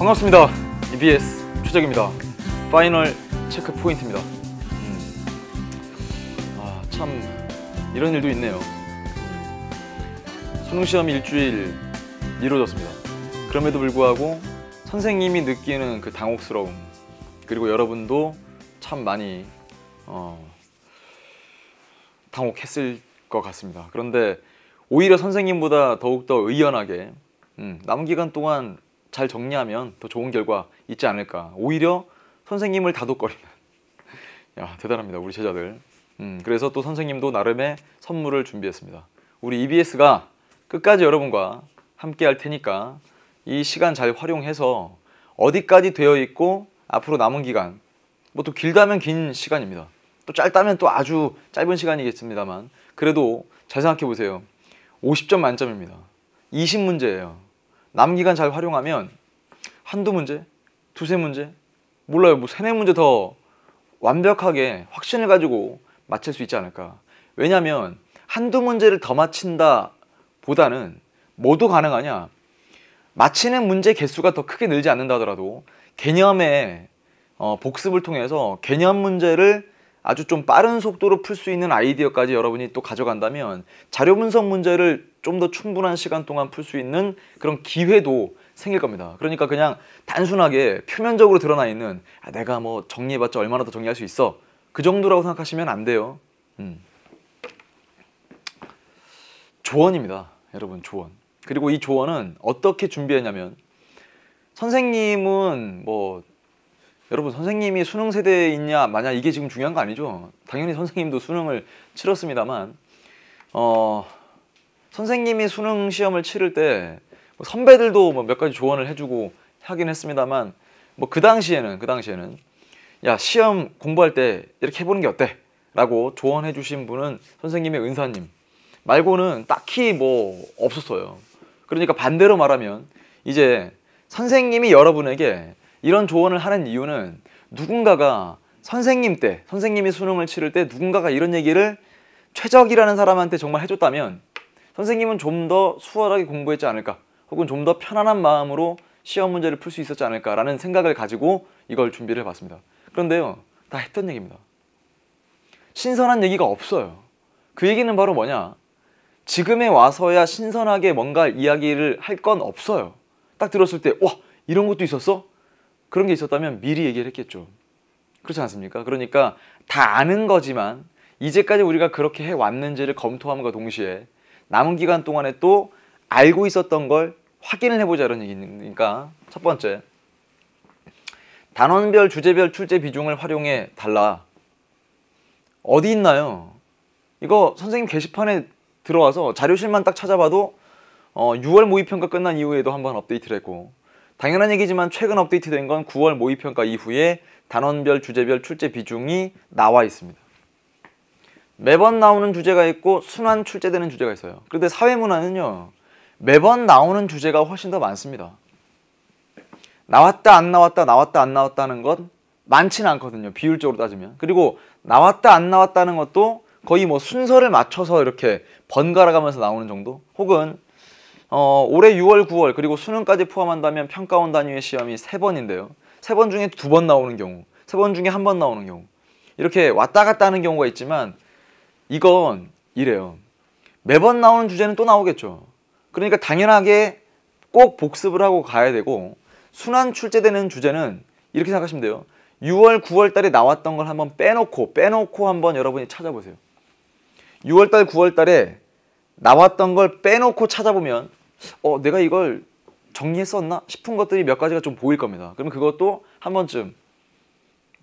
반갑습니다. EBS 최적입니다. 파이널 체크 포인트입니다. 참 이런 일도 있네요. 수능 시험이 일주일 미뤄졌습니다. 그럼에도 불구하고 선생님이 느끼는 그 당혹스러움, 그리고 여러분도 참 많이 당혹했을 것 같습니다. 그런데 오히려 선생님보다 더욱더 의연하게 남은 기간 동안 잘 정리하면 더 좋은 결과 있지 않을까. 오히려 선생님을 다독거리는, 야, 대단합니다, 우리 제자들. 그래서 또 선생님도 나름의 선물을 준비했습니다. 우리 EBS가 끝까지 여러분과 함께 할 테니까 이 시간 잘 활용해서 어디까지 되어 있고 앞으로 남은 기간, 뭐 또 길다면 긴 시간입니다. 또 짧다면 또 아주 짧은 시간이겠습니다만, 그래도 잘 생각해 보세요. 50점 만점입니다. 20문제예요. 남은 기간 잘 활용하면 한두 문제? 두세 문제? 몰라요. 뭐 세네 문제 더 완벽하게 확신을 가지고 맞힐 수 있지 않을까. 왜냐하면 한두 문제를 더 맞힌다 보다는 뭐도 가능하냐, 맞히는 문제 개수가 더 크게 늘지 않는다 하더라도 개념의 복습을 통해서 개념 문제를 아주 좀 빠른 속도로 풀 수 있는 아이디어까지 여러분이 또 가져간다면 자료 분석 문제를 좀 더 충분한 시간 동안 풀 수 있는 그런 기회도 생길 겁니다. 그러니까 그냥 단순하게 표면적으로 드러나 있는 내가 뭐 정리해봤자 얼마나 더 정리할 수 있어, 그 정도라고 생각하시면 안 돼요. 조언입니다, 여러분. 조언. 그리고 이 조언은 어떻게 준비했냐면, 선생님은 뭐 여러분, 선생님이 수능 세대에 있냐 마냐 이게 지금 중요한 거 아니죠. 당연히 선생님도 수능을 치렀습니다만 선생님이 수능 시험을 치를 때 뭐 선배들도 뭐 몇 가지 조언을 해주고 하긴 했습니다만, 뭐 그 당시에는 야, 시험 공부할 때 이렇게 해보는 게 어때? 라고 조언해 주신 분은 선생님의 은사님 말고는 딱히 뭐 없었어요. 그러니까 반대로 말하면 이제 선생님이 여러분에게 이런 조언을 하는 이유는 누군가가 선생님이 수능을 치를 때 누군가가 이런 얘기를 최적이라는 사람한테 정말 해줬다면 선생님은 좀 더 수월하게 공부했지 않을까, 혹은 좀 더 편안한 마음으로 시험 문제를 풀 수 있었지 않을까라는 생각을 가지고 이걸 준비를 해봤습니다. 그런데요, 다 했던 얘기입니다. 신선한 얘기가 없어요. 그 얘기는 바로 뭐냐, 지금에 와서야 신선하게 뭔가 이야기를 할 건 없어요. 딱 들었을 때 와, 이런 것도 있었어? 그런 게 있었다면 미리 얘기를 했겠죠. 그렇지 않습니까? 그러니까 다 아는 거지만 이제까지 우리가 그렇게 해왔는지를 검토함과 동시에 남은 기간 동안에 또 알고 있었던 걸 확인을 해보자, 이런 얘기니까. 첫 번째, 단원별, 주제별 출제 비중을 활용해 달라. 어디 있나요? 이거 선생님 게시판에 들어와서 자료실만 딱 찾아봐도 6월 모의평가 끝난 이후에도 한번 업데이트를 했고, 당연한 얘기지만 최근 업데이트된 건 9월 모의평가 이후에 단원별, 주제별 출제 비중이 나와 있습니다. 매번 나오는 주제가 있고 순환 출제되는 주제가 있어요. 그런데 사회문화는요, 매번 나오는 주제가 훨씬 더 많습니다. 나왔다 안 나왔다, 나왔다 안 나왔다는 건 많지는 않거든요, 비율적으로 따지면. 그리고 나왔다 안 나왔다는 것도 거의 뭐 순서를 맞춰서 이렇게 번갈아 가면서 나오는 정도? 혹은 올해 6월, 9월 그리고 수능까지 포함한다면 평가원 단위의 시험이 3번인데요. 3번 중에 2번 나오는 경우, 3번 중에 1번 나오는 경우, 이렇게 왔다 갔다 하는 경우가 있지만 이건 이래요. 매번 나오는 주제는 또 나오겠죠. 그러니까 당연하게 꼭 복습을 하고 가야 되고, 순환 출제되는 주제는 이렇게 생각하시면 돼요. 6월, 9월 달에 나왔던 걸 한번 빼놓고 한번 여러분이 찾아보세요. 6월 달, 9월 달에 나왔던 걸 빼놓고 찾아보면 내가 이걸 정리했었나 싶은 것들이 몇 가지가 좀 보일 겁니다. 그러면 그것도 한 번쯤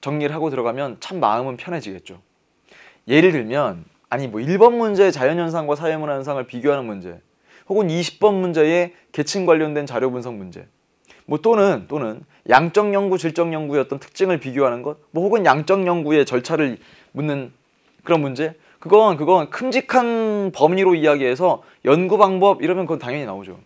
정리를 하고 들어가면 참 마음은 편해지겠죠. 예를 들면 뭐 1번 문제의 자연현상과 사회문화현상을 비교하는 문제, 혹은 20번 문제의 계층 관련된 자료 분석 문제, 뭐 또는 양적 연구, 질적 연구의 어떤 특징을 비교하는 것, 뭐 혹은 양적 연구의 절차를 묻는 그런 문제, 그건 큼직한 범위로 이야기해서 연구 방법 이러면 그건 당연히 나오죠.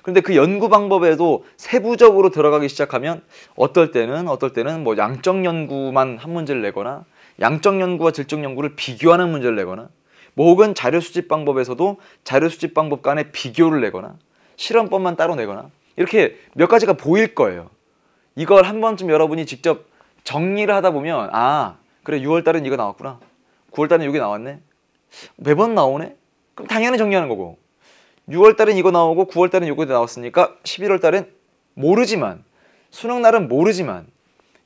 그런데 그 연구 방법에도 세부적으로 들어가기 시작하면 어떨 때는 뭐 양적 연구만 한 문제를 내거나 양적 연구와 질적 연구를 비교하는 문제를 내거나, 뭐 혹은 자료 수집 방법에서도 자료 수집 방법 간의 비교를 내거나 실험법만 따로 내거나, 이렇게 몇 가지가 보일 거예요. 이걸 한 번쯤 여러분이 직접 정리를 하다 보면 아 그래 6월달은 이거 나왔구나, 9월달은 이게 나왔네, 매번 나오네, 그럼 당연히 정리하는 거고, 6월달은 이거 나오고 9월달은 이거 나왔으니까 11월달은 모르지만, 수능날은 모르지만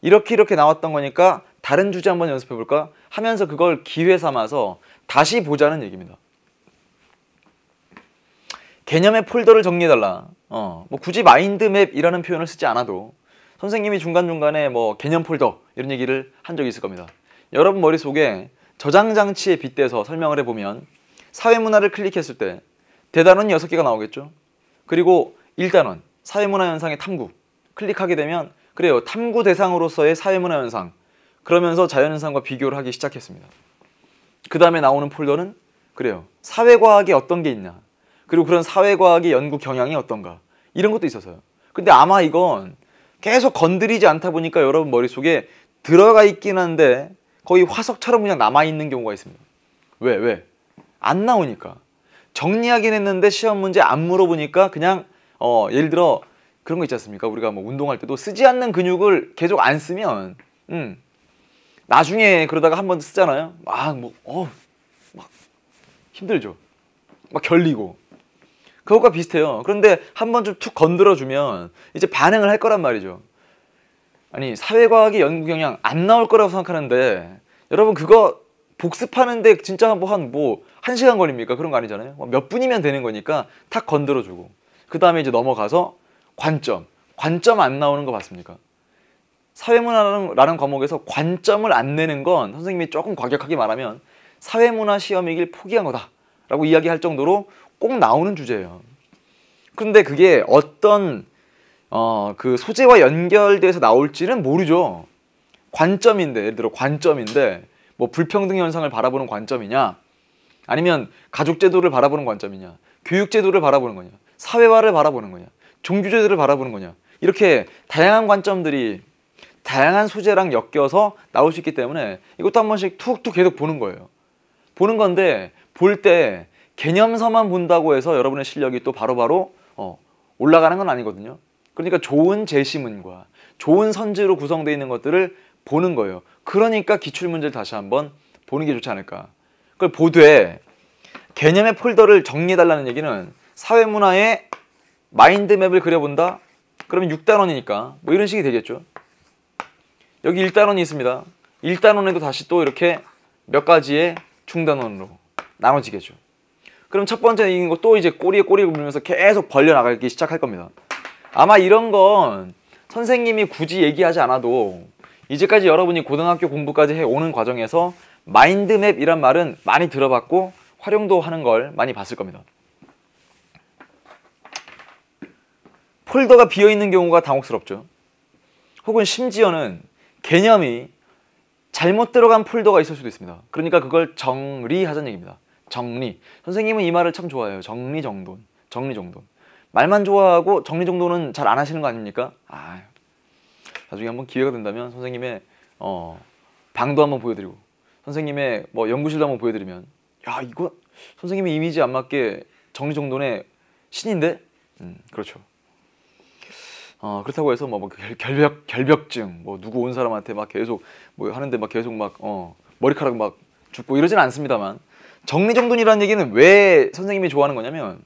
이렇게 나왔던 거니까 다른 주제 한번 연습해볼까 하면서 그걸 기회 삼아서 다시 보자는 얘기입니다. 개념의 폴더를 정리해달라. 뭐 굳이 마인드맵이라는 표현을 쓰지 않아도 선생님이 중간중간에 뭐 개념 폴더 이런 얘기를 한 적이 있을 겁니다. 여러분 머릿속에 저장 장치에 빗대서 설명을 해보면 사회문화를 클릭했을 때 대단원이 6개가 나오겠죠. 그리고 1단원 사회문화 현상의 탐구 클릭하게 되면 그래요, 탐구 대상으로서의 사회문화 현상, 그러면서 자연현상과 비교를 하기 시작했습니다. 그 다음에 나오는 폴더는 그래요, 사회과학에 어떤 게 있냐, 그리고 그런 사회과학의 연구 경향이 어떤가, 이런 것도 있어서요. 근데 아마 이건 계속 건드리지 않다 보니까 여러분 머릿속에 들어가 있긴 한데 거의 화석처럼 그냥 남아있는 경우가 있습니다. 왜? 안 나오니까. 정리하긴 했는데 시험 문제 안 물어보니까 그냥 예를 들어 그런 거 있지 않습니까? 우리가 뭐 운동할 때도 쓰지 않는 근육을 계속 안 쓰면 나중에 그러다가 한번 쓰잖아요. 막 힘들죠. 막 결리고. 그것과 비슷해요. 그런데 한 번쯤 툭 건드려주면 이제 반응을 할 거란 말이죠. 아니 사회과학의 연구 경향 안 나올 거라고 생각하는데 여러분 그거 복습하는데 진짜 한 1시간 걸립니까? 그런 거 아니잖아요. 몇 분이면 되는 거니까 탁 건드려주고 그 다음에 이제 넘어가서 관점 안 나오는 거 봤습니까? 사회문화라는 과목에서 관점을 안 내는 건 선생님이 조금 과격하게 말하면 사회문화 시험이길 포기한 거다 라고 이야기할 정도로 꼭 나오는 주제예요. 그런데 그게 어떤 그 소재와 연결돼서 나올지는 모르죠. 관점인데, 예를 들어 관점인데 뭐 불평등 현상을 바라보는 관점이냐, 아니면 가족제도를 바라보는 관점이냐, 교육제도를 바라보는 거냐, 사회화를 바라보는 거냐, 종교제도를 바라보는 거냐, 이렇게 다양한 관점들이 다양한 소재랑 엮여서 나올 수 있기 때문에 이것도 한 번씩 툭툭 계속 보는 거예요. 보는 건데 볼 때 개념서만 본다고 해서 여러분의 실력이 또 바로바로 올라가는 건 아니거든요. 그러니까 좋은 제시문과 좋은 선지로 구성되어 있는 것들을 보는 거예요. 그러니까 기출문제를 다시 한번 보는 게 좋지 않을까. 그걸 보되 개념의 폴더를 정리해달라는 얘기는 사회문화의 마인드맵을 그려본다? 그러면 6단원이니까 뭐 이런 식이 되겠죠. 여기 1단원이 있습니다. 1단원에도 다시 또 이렇게 몇 가지의 중단원으로 나눠지겠죠. 그럼 첫 번째 이긴 거 또 이제 꼬리에 꼬리를 물면서 계속 벌려나가기 시작할 겁니다. 아마 이런 건 선생님이 굳이 얘기하지 않아도 이제까지 여러분이 고등학교 공부까지 해오는 과정에서 마인드맵이란 말은 많이 들어봤고 활용도 하는 걸 많이 봤을 겁니다. 폴더가 비어있는 경우가 당혹스럽죠. 혹은 심지어는 개념이 잘못 들어간 폴더가 있을 수도 있습니다. 그러니까 그걸 정리하자는 얘기입니다. 정리. 선생님은 이 말을 참 좋아해요. 정리정돈. 정리정돈. 말만 좋아하고 정리정돈은 잘 안 하시는 거 아닙니까? 나중에 한번 기회가 된다면 선생님의 방도 한번 보여드리고 선생님의 뭐 연구실도 한번 보여드리면 야 이거 선생님의 이미지 안 맞게 정리정돈의 신인데? 그렇죠. 그렇다고 해서 뭐 결벽증, 뭐 누구 온 사람한테 막 계속 뭐 하는데 막 계속 막 머리카락 막 죽고 이러진 않습니다만, 정리정돈이라는 얘기는 왜 선생님이 좋아하는 거냐면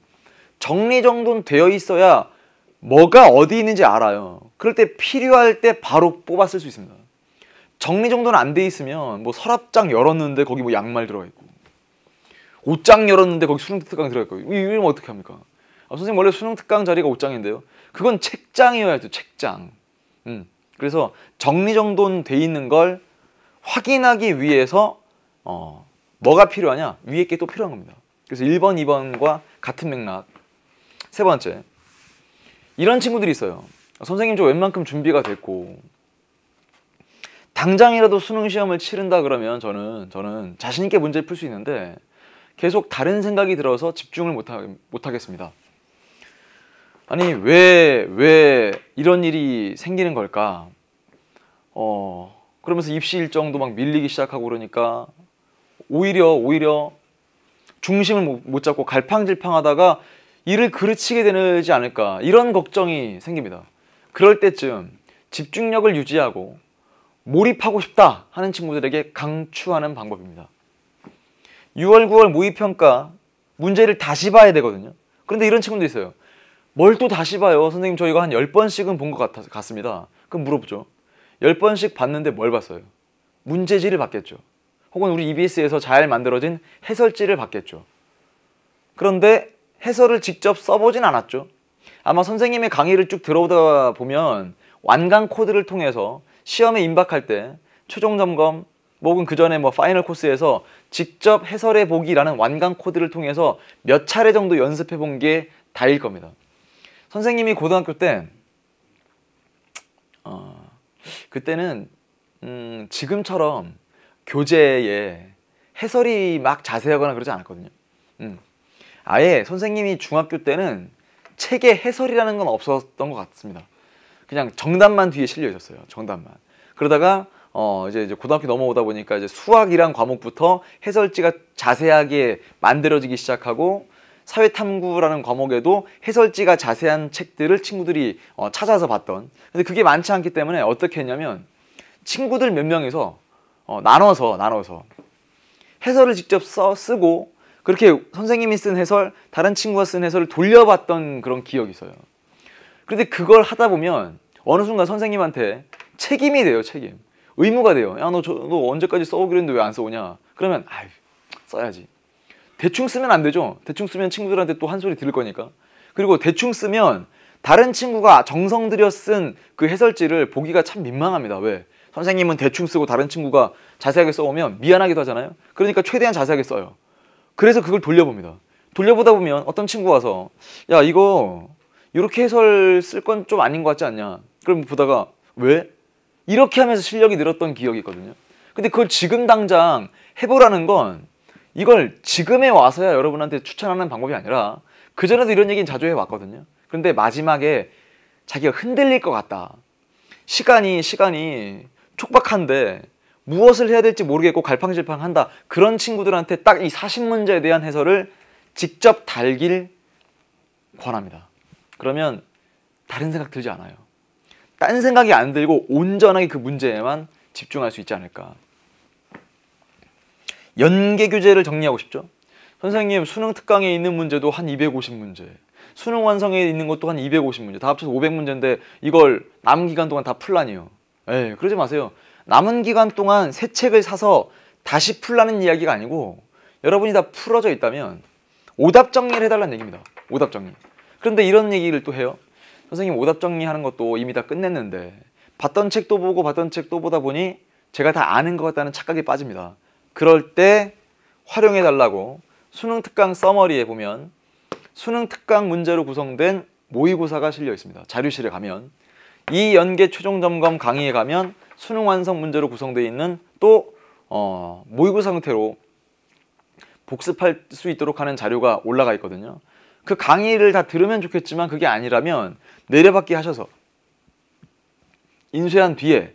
정리정돈 되어 있어야 뭐가 어디 있는지 알아요. 그럴 때 필요할 때 바로 뽑아 쓸 수 있습니다. 정리정돈 안 돼 있으면 뭐 서랍장 열었는데 거기 뭐 양말 들어가 있고, 옷장 열었는데 거기 수능 특강 들어가 있고, 이러면 어떻게 합니까? 선생님 원래 수능 특강 자리가 옷장인데요. 그건 책장이어야 돼, 책장. 그래서 정리정돈 돼 있는 걸 확인하기 위해서 뭐가 필요하냐? 위에 게 또 필요한 겁니다. 그래서 1번, 2번과 같은 맥락. 세 번째, 이런 친구들이 있어요. 선생님 저 웬만큼 준비가 됐고 당장이라도 수능 시험을 치른다 그러면 저는 자신 있게 문제를 풀 수 있는데 계속 다른 생각이 들어서 집중을 못 하겠습니다. 아니 왜 이런 일이 생기는 걸까? 그러면서 입시 일정도 막 밀리기 시작하고 그러니까 오히려 중심을 못 잡고 갈팡질팡하다가 일을 그르치게 되지 않을까, 이런 걱정이 생깁니다. 그럴 때쯤 집중력을 유지하고 몰입하고 싶다 하는 친구들에게 강추하는 방법입니다. 6월, 9월 모의평가 문제를 다시 봐야 되거든요. 그런데 이런 친구도 있어요. 뭘 또 다시 봐요? 선생님 저 이거 한 10번씩은 본 것 같습니다. 그럼 물어보죠. 10번씩 봤는데 뭘 봤어요? 문제지를 봤겠죠. 혹은 우리 EBS에서 잘 만들어진 해설지를 봤겠죠. 그런데 해설을 직접 써보진 않았죠. 아마 선생님의 강의를 쭉 들어오다 보면 완강 코드를 통해서 시험에 임박할 때 최종 점검 혹은 그 전에 뭐 파이널 코스에서 직접 해설해 보기라는 완강 코드를 통해서 몇 차례 정도 연습해 본 게 다일 겁니다. 선생님이 고등학교 때 그때는 지금처럼 교재에 해설이 막 자세하거나 그러지 않았거든요. 아예 선생님이 중학교 때는 책에 해설이라는 건 없었던 것 같습니다. 그냥 정답만 뒤에 실려 있었어요. 정답만. 그러다가 이제 고등학교 넘어오다 보니까 이제 수학이란 과목부터 해설지가 자세하게 만들어지기 시작하고 사회탐구라는 과목에도 해설지가 자세한 책들을 친구들이 찾아서 봤던. 근데 그게 많지 않기 때문에 어떻게 했냐면 친구들 몇 명이서 나눠서 해설을 직접 쓰고 그렇게 선생님이 쓴 해설, 다른 친구가 쓴 해설을 돌려봤던 그런 기억이 있어요. 그런데 그걸 하다 보면 어느 순간 선생님한테 책임이 돼요. 책임. 의무가 돼요. 야, 너 언제까지 써오기로 했는데 왜 안 써오냐? 그러면 아유, 써야지. 대충 쓰면 안 되죠. 대충 쓰면 친구들한테 또 한 소리 들을 거니까. 그리고 대충 쓰면 다른 친구가 정성 들여 쓴 그 해설지를 보기가 참 민망합니다. 왜? 선생님은 대충 쓰고 다른 친구가 자세하게 써오면 미안하기도 하잖아요. 그러니까 최대한 자세하게 써요. 그래서 그걸 돌려봅니다. 돌려보다 보면 어떤 친구가 와서 야, 이거 이렇게 해설 쓸 건 좀 아닌 것 같지 않냐? 그럼 보다가 왜? 이렇게 하면서 실력이 늘었던 기억이 있거든요. 근데 그걸 지금 당장 해보라는 건 이걸 지금에 와서야 여러분한테 추천하는 방법이 아니라 그전에도 이런 얘기는 자주 해왔거든요. 그런데 마지막에 자기가 흔들릴 것 같다. 시간이 촉박한데 무엇을 해야 될지 모르겠고 갈팡질팡한다. 그런 친구들한테 딱 이 40문제에 대한 해설을 직접 달길 권합니다. 그러면 다른 생각 들지 않아요. 딴 생각이 안 들고 온전하게 그 문제에만 집중할 수 있지 않을까. 연계 교재를 정리하고 싶죠? 선생님 수능 특강에 있는 문제도 한 250문제, 수능 완성에 있는 것도 한 250문제, 다 합쳐서 500문제인데 이걸 남은 기간 동안 다 풀라니요. 에이, 그러지 마세요. 남은 기간 동안 새 책을 사서 다시 풀라는 이야기가 아니고 여러분이 다 풀어져 있다면 오답 정리를 해달라는 얘기입니다. 오답 정리. 그런데 이런 얘기를 또 해요. 선생님 오답 정리하는 것도 이미 다 끝냈는데 봤던 책도 보고 봤던 책도 보다 보니 제가 다 아는 것 같다는 착각에 빠집니다. 그럴 때 활용해달라고 수능 특강 서머리에 보면 수능 특강 문제로 구성된 모의고사가 실려 있습니다. 자료실에 가면 이 연계 최종 점검 강의에 가면 수능 완성 문제로 구성되어 있는 또 모의고사 형태로 복습할 수 있도록 하는 자료가 올라가 있거든요. 그 강의를 다 들으면 좋겠지만 그게 아니라면 내려받기 하셔서 인쇄한 뒤에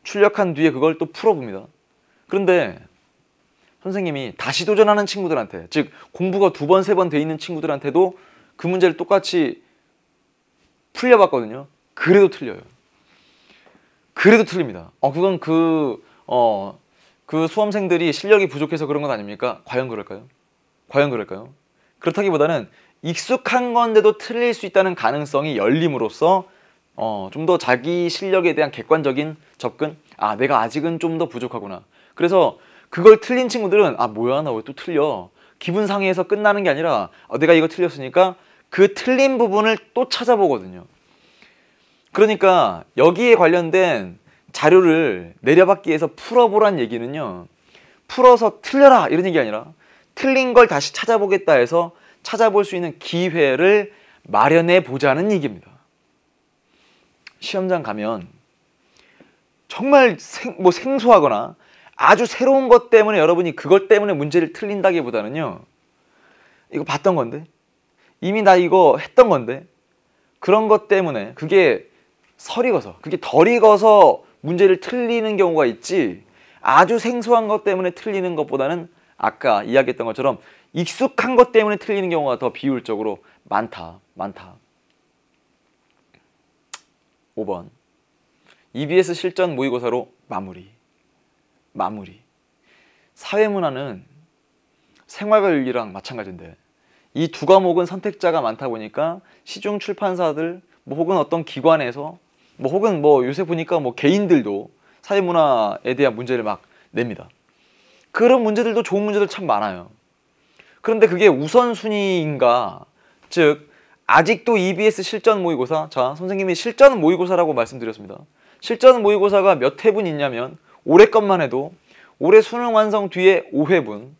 출력한 뒤에 그걸 또 풀어봅니다. 그런데 선생님이 다시 도전하는 친구들한테, 즉 공부가 2번, 3번 돼 있는 친구들한테도 그 문제를 똑같이 풀려봤거든요. 그래도 틀려요. 그래도 틀립니다. 그건 그 수험생들이 실력이 부족해서 그런 건 아닙니까? 과연 그럴까요? 과연 그럴까요? 그렇다기보다는 익숙한 건데도 틀릴 수 있다는 가능성이 열림으로써 좀 더 자기 실력에 대한 객관적인 접근, 내가 아직은 좀 더 부족하구나. 그래서 그걸 틀린 친구들은 뭐야 나 왜 또 틀려, 기분 상해해서 끝나는 게 아니라 내가 이거 틀렸으니까 그 틀린 부분을 또 찾아보거든요. 그러니까 여기에 관련된 자료를 내려받기에서 풀어보란 얘기는요, 풀어서 틀려라 이런 얘기 아니라 틀린 걸 다시 찾아보겠다 해서 찾아볼 수 있는 기회를 마련해 보자는 얘기입니다. 시험장 가면 정말 생소하거나 아주 새로운 것 때문에 여러분이 그것 때문에 문제를 틀린다기보다는요, 이거 봤던 건데 이미 나 이거 했던 건데 그런 것 때문에 그게 그게 덜 익어서 문제를 틀리는 경우가 있지, 아주 생소한 것 때문에 틀리는 것보다는 아까 이야기했던 것처럼 익숙한 것 때문에 틀리는 경우가 더 비율적으로 많다. 5번. EBS 실전 모의고사로 마무리. 사회문화는 생활과윤리랑 마찬가지인데 이 두 과목은 선택자가 많다 보니까 시중 출판사들 뭐 혹은 어떤 기관에서 뭐 혹은 뭐 요새 보니까 뭐 개인들도 사회문화에 대한 문제를 막 냅니다. 그런 문제들도 좋은 문제들 참 많아요. 그런데 그게 우선순위인가? 즉 아직도 EBS 실전 모의고사, 자 선생님이 실전 모의고사라고 말씀드렸습니다. 실전 모의고사가 몇 회분 있냐면 올해 것만 해도 올해 수능 완성 뒤에 5회분,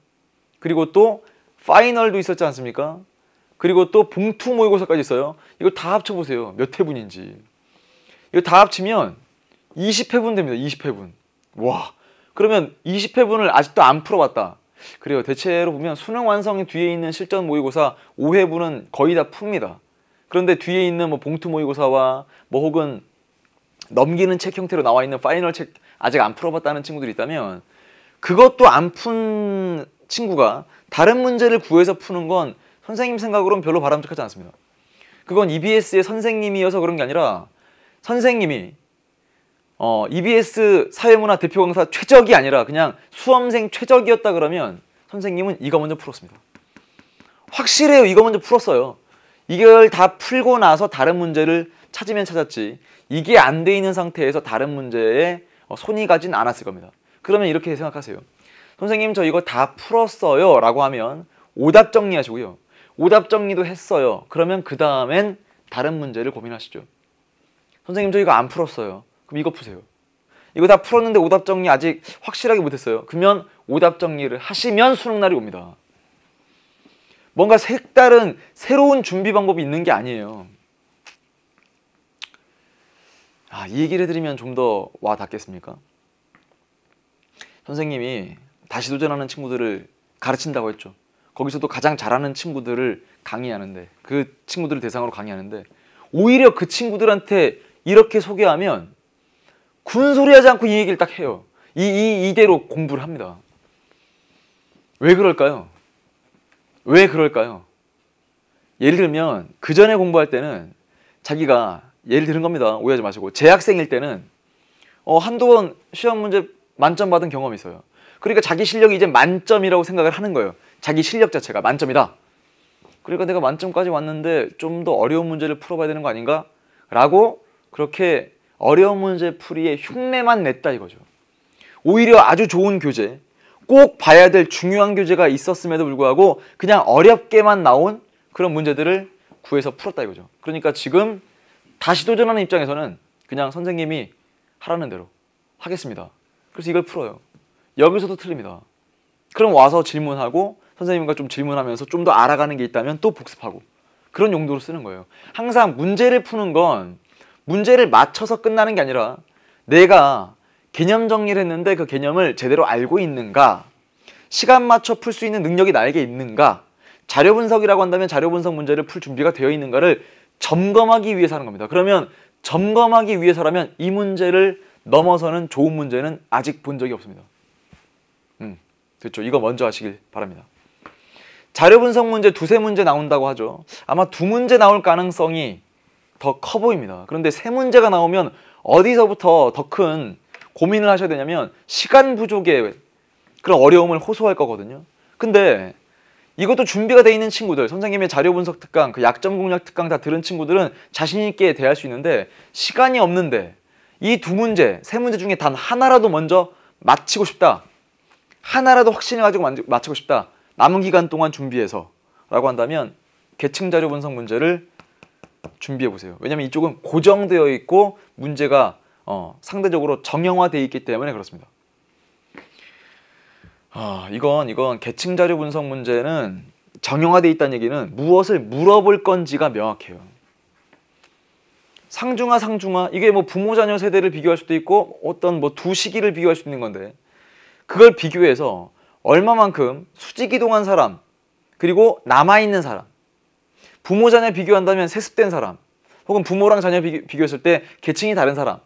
그리고 또 파이널도 있었지 않습니까? 그리고 또 봉투 모의고사까지 있어요. 이거 다 합쳐보세요. 몇 회분인지. 이거 다 합치면 20회분 됩니다. 20회분. 와, 그러면 20회분을 아직도 안 풀어봤다. 그래요. 대체로 보면 수능 완성 뒤에 있는 실전 모의고사 5회분은 거의 다 풉니다. 그런데 뒤에 있는 뭐 봉투 모의고사와 뭐 혹은 넘기는 책 형태로 나와 있는 파이널 책 아직 안 풀어봤다는 친구들이 있다면 그것도 안 푼 친구가 다른 문제를 구해서 푸는 건 선생님 생각으로는 별로 바람직하지 않습니다. 그건 EBS의 선생님이어서 그런 게 아니라 선생님이 EBS 사회문화 대표 강사 최적이 아니라 그냥 수험생 최적이었다 그러면 선생님은 이거 먼저 풀었습니다. 확실해요. 이거 먼저 풀었어요. 이걸 다 풀고 나서 다른 문제를 찾으면 찾았지 이게 안 돼 있는 상태에서 다른 문제에 손이 가진 않았을 겁니다. 그러면 이렇게 생각하세요. 선생님 저 이거 다 풀었어요 라고 하면 오답 정리하시고요. 오답 정리도 했어요. 그러면 그 다음엔 다른 문제를 고민하시죠. 선생님 저 이거 안 풀었어요. 그럼 이거 푸세요. 이거 다 풀었는데 오답 정리 아직 확실하게 못했어요. 그러면 오답 정리를 하시면 수능날이 옵니다. 뭔가 색다른 새로운 준비 방법이 있는 게 아니에요. 이 얘기를 해드리면 좀 더 와 닿겠습니까? 선생님이 다시 도전하는 친구들을 가르친다고 했죠. 거기서도 가장 잘하는 친구들을 강의하는데 그 친구들을 대상으로 강의하는데 오히려 그 친구들한테 이렇게 소개하면 군소리하지 않고 이 얘기를 딱 해요. 이대로 공부를 합니다. 왜 그럴까요? 왜 그럴까요? 예를 들면 그 전에 공부할 때는 자기가 예를 들은 겁니다. 오해하지 마시고 재학생일 때는 한두 번 시험 문제 만점 받은 경험이 있어요. 그러니까 자기 실력이 이제 만점이라고 생각을 하는 거예요. 자기 실력 자체가 만점이다. 그러니까 내가 만점까지 왔는데 좀 더 어려운 문제를 풀어봐야 되는 거 아닌가? 라고 그렇게 어려운 문제 풀이에 흉내만 냈다 이거죠. 오히려 아주 좋은 교재, 꼭 봐야 될 중요한 교재가 있었음에도 불구하고 그냥 어렵게만 나온 그런 문제들을 구해서 풀었다 이거죠. 그러니까 지금 다시 도전하는 입장에서는 그냥 선생님이 하라는 대로 하겠습니다. 그래서 이걸 풀어요. 여기서도 틀립니다. 그럼 와서 질문하고 선생님과 좀 질문하면서 좀 더 알아가는 게 있다면 또 복습하고 그런 용도로 쓰는 거예요. 항상 문제를 푸는 건 문제를 맞춰서 끝나는 게 아니라 내가 개념 정리를 했는데 그 개념을 제대로 알고 있는가, 시간 맞춰 풀 수 있는 능력이 나에게 있는가, 자료 분석이라고 한다면 자료 분석 문제를 풀 준비가 되어 있는가를 점검하기 위해서 하는 겁니다. 그러면 점검하기 위해서라면 이 문제를 넘어서는 좋은 문제는 아직 본 적이 없습니다. 그렇죠. 이거 먼저 하시길 바랍니다. 자료 분석 문제 두세 문제 나온다고 하죠. 아마 두 문제 나올 가능성이 더 커 보입니다. 그런데 세 문제가 나오면 어디서부터 더 큰 고민을 하셔야 되냐면 시간 부족의 그런 어려움을 호소할 거거든요. 근데 이것도 준비가 돼 있는 친구들, 선생님의 자료 분석 특강, 그 약점 공략 특강 다 들은 친구들은 자신 있게 대할 수 있는데 시간이 없는데 이 두 문제, 세 문제 중에 단 하나라도 먼저 마치고 싶다. 하나라도 확신을 가지고 마치고 싶다. 남은 기간 동안 준비해서 라고 한다면 계층 자료 분석 문제를 준비해 보세요. 왜냐면 이쪽은 고정되어 있고 문제가 상대적으로 정형화되어 있기 때문에 그렇습니다. 이건 계층 자료 분석 문제는 정형화되어 있다는 얘기는 무엇을 물어볼 건지가 명확해요. 상중하 이게 뭐 부모 자녀 세대를 비교할 수도 있고 어떤 뭐 두 시기를 비교할 수도 있는 건데 그걸 비교해서 얼마만큼 수직이동한 사람 그리고 남아있는 사람, 부모 자녀 비교한다면 세습된 사람 혹은 부모랑 자녀 비교했을 때 계층이 다른 사람,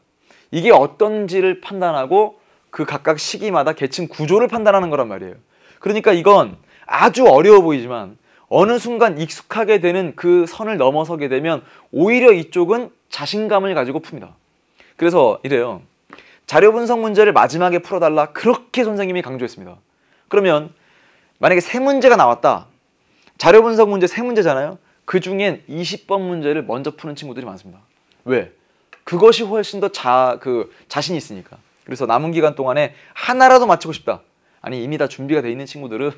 이게 어떤지를 판단하고 그 각각 시기마다 계층 구조를 판단하는 거란 말이에요. 그러니까 이건 아주 어려워 보이지만 어느 순간 익숙하게 되는 그 선을 넘어서게 되면 오히려 이쪽은 자신감을 가지고 풉니다. 그래서 이래요. 자료 분석 문제를 마지막에 풀어달라. 그렇게 선생님이 강조했습니다. 그러면 만약에 3문제가 나왔다. 자료 분석 문제 3문제잖아요. 그 중엔 20번 문제를 먼저 푸는 친구들이 많습니다. 왜? 그것이 훨씬 더 자신이 있으니까. 그래서 남은 기간 동안에 하나라도 맞히고 싶다. 아니 이미 다 준비가 돼 있는 친구들은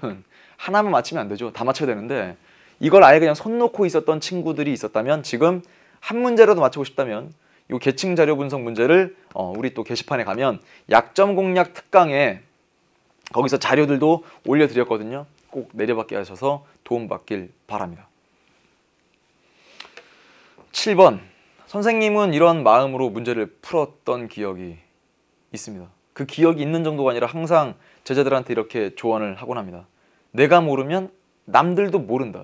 하나만 맞히면 안 되죠. 다 맞춰야 되는데 이걸 아예 그냥 손 놓고 있었던 친구들이 있었다면 지금 한 문제라도 맞추고 싶다면 이 계층 자료 분석 문제를 우리 또 게시판에 가면 약점 공략 특강에 거기서 자료들도 올려드렸거든요. 꼭 내려받게 하셔서 도움받길 바랍니다. 7번. 선생님은 이런 마음으로 문제를 풀었던 기억이 있습니다. 그 기억이 있는 정도가 아니라 항상 제자들한테 이렇게 조언을 하곤 합니다. 내가 모르면 남들도 모른다.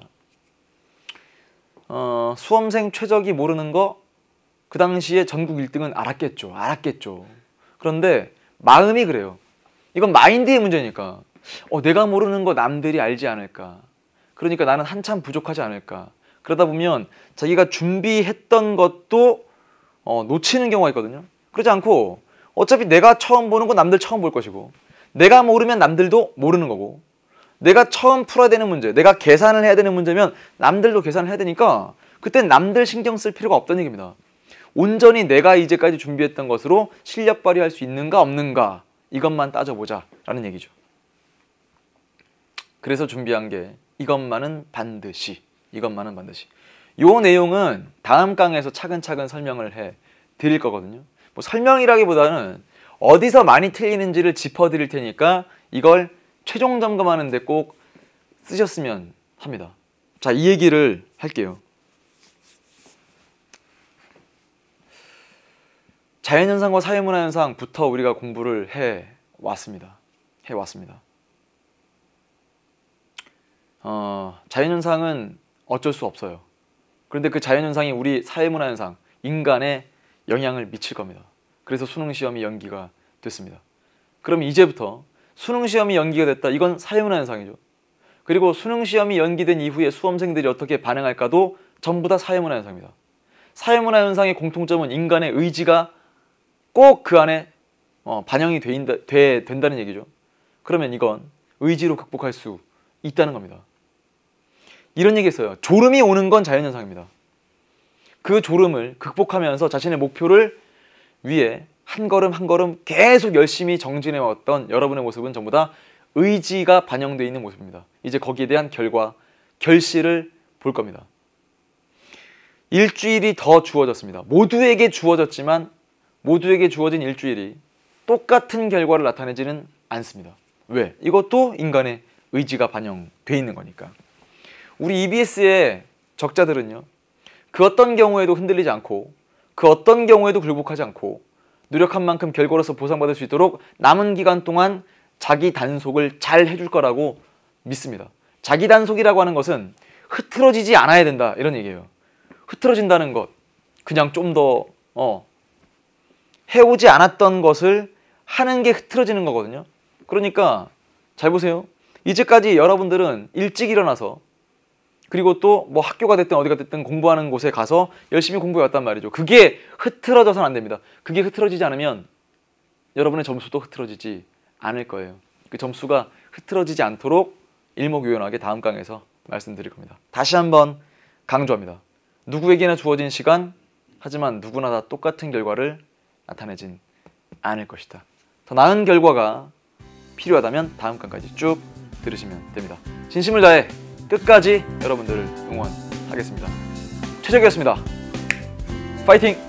수험생 최적이 모르는 거 그 당시에 전국 1등은 알았겠죠. 그런데 마음이 그래요. 이건 마인드의 문제니까. 내가 모르는 거 남들이 알지 않을까. 그러니까 나는 한참 부족하지 않을까. 그러다 보면 자기가 준비했던 것도 놓치는 경우가 있거든요. 그렇지 않고 어차피 내가 처음 보는 건 남들 처음 볼 것이고 내가 모르면 남들도 모르는 거고 내가 처음 풀어야 되는 문제, 내가 계산을 해야 되는 문제면 남들도 계산을 해야 되니까 그땐 남들 신경 쓸 필요가 없다는 얘기입니다. 온전히 내가 이제까지 준비했던 것으로 실력 발휘할 수 있는가 없는가 이것만 따져보자 라는 얘기죠. 그래서 준비한 게 이것만은 반드시 요 내용은 다음 강에서 차근차근 설명을 해 드릴 거거든요. 뭐 설명이라기보다는 어디서 많이 틀리는지를 짚어드릴 테니까 이걸 최종 점검하는 데 꼭 쓰셨으면 합니다. 자, 이 얘기를 할게요. 자연현상과 사회문화현상부터 우리가 공부를 해왔습니다. 자연현상은 어쩔 수 없어요. 그런데 그 자연현상이 우리 사회문화현상, 인간에 영향을 미칠 겁니다. 그래서 수능시험이 연기가 됐습니다. 그럼 이제부터 수능시험이 연기가 됐다. 이건 사회문화현상이죠. 그리고 수능시험이 연기된 이후에 수험생들이 어떻게 반응할까도 전부 다 사회문화현상입니다. 사회문화현상의 공통점은 인간의 의지가 꼭 그 안에 반영이 된다는 얘기죠. 그러면 이건 의지로 극복할 수 있다는 겁니다. 이런 얘기 했어요. 졸음이 오는 건 자연현상입니다. 그 졸음을 극복하면서 자신의 목표를 위해 한 걸음 한 걸음 계속 열심히 정진해왔던 여러분의 모습은 전부 다 의지가 반영되어 있는 모습입니다. 이제 거기에 대한 결실을 볼 겁니다. 일주일이 더 주어졌습니다. 모두에게 주어졌지만 모두에게 주어진 일주일이 똑같은 결과를 나타내지는 않습니다. 왜? 이것도 인간의 의지가 반영되어 있는 거니까. 우리 EBS의 적자들은요. 그 어떤 경우에도 흔들리지 않고 그 어떤 경우에도 굴복하지 않고 노력한 만큼 결과로서 보상받을 수 있도록 남은 기간 동안 자기 단속을 잘 해줄 거라고 믿습니다. 자기 단속이라고 하는 것은 흐트러지지 않아야 된다 이런 얘기예요. 흐트러진다는 것, 그냥 좀 더 해오지 않았던 것을 하는 게 흐트러지는 거거든요. 그러니까 잘 보세요. 이제까지 여러분들은 일찍 일어나서 그리고 또 뭐 학교가 됐든 어디가 됐든 공부하는 곳에 가서 열심히 공부해왔단 말이죠. 그게 흐트러져서는 안 됩니다. 그게 흐트러지지 않으면 여러분의 점수도 흐트러지지 않을 거예요. 그 점수가 흐트러지지 않도록 일목요연하게 다음 강에서 말씀드릴 겁니다. 다시 한번 강조합니다. 누구에게나 주어진 시간, 하지만 누구나 다 똑같은 결과를 나타내진 않을 것이다. 더 나은 결과가 필요하다면 다음 강까지 쭉 들으시면 됩니다. 진심을 다해 끝까지 여러분들을 응원하겠습니다. 최적이었습니다. 파이팅!